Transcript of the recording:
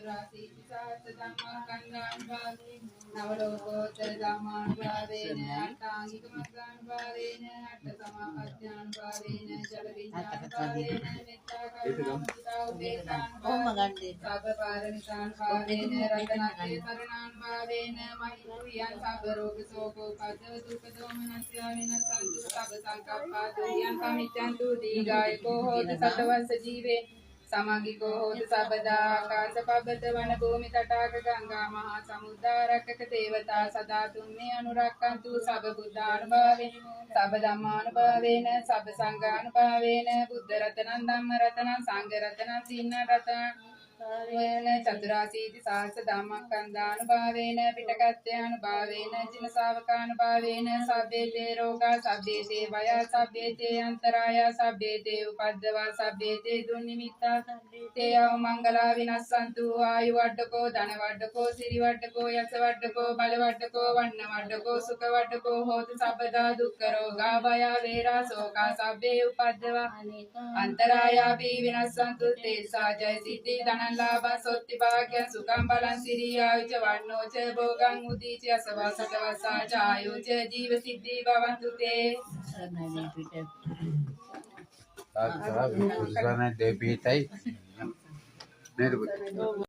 චතුරාසීති සහස්ත ධම්මා කන්දානුභාවේන නවලෝකෝත්තර ධම්මානුභාවේන අට්ඨාංගික මග්ගානුභාවේන අට්ඨ සමාපත්තියානුභාවේන චල විඥානුභාවේන මෙත්තා කරුණා උපේක්ඛානුභාවේන සබ්බ පාරමිතානුභාවේන රතනත්තේ සරණානුභාවේන මහිත්‍රියං සබ්බ රෝග සෝකෝ පද්දව දුක්ඛ දෝමනස්ය විනසන්තු සබ්බ සංකප්පා දුරියං පමිච්ඡන්තු දීඝායකෝ හෝතු සතවස්ස ජීවේ සමගිකෝ හෝතු සබ්බදා ආකාශ පබ්බත වන භූමි තටාක ගංගා මහා සමුද්දාරක්කක දේවතා සදා තුම්මේ අනුරක්කන්තු සබ්බ බුද්ධානුභාවේන සබ්බ ධම්මානුභාවේන සබ්බ සංඝානුභාවේන බුද්ධ රතනං ධම්ම රතනං සංඝ රතනං සින්න රතං වේන චතුරාසීති සහස්ත ධම්මස්කන්ධානුභාවේන පිටකත්ත්‍යානුභාවේන චින ශාවකානුභාවේන සබ්බේතේ රෝගා සබ්බේතේ භය සබ්බේතේ අන්තරාය සබ්බේතේ උපද්දවා සබ්බේතේ දුන්නිමිත්තා තේ අවමංගලා විනස්සන්තු ආයු වඩකෝ ධන වඩකෝ සිරි වඩකෝ යස වඩකෝ බල වඩකෝ වන්න වඩකෝ සුඛ වඩකෝ හෝතු සබ්බදා දුක්ඛ රෝගා භය වේරා සෝකා සබ්බේ උපද්දවා අන්තරායාපි විනස්සන්තු තේසා ජය සිද්ධි ධන लाभा सोत्ति भाग्य सुखं बलं सिरियायुच वर्णोच भोगं उदीच असवासत वसाचायुच जीव सिद्धि भवन्तु ते देवी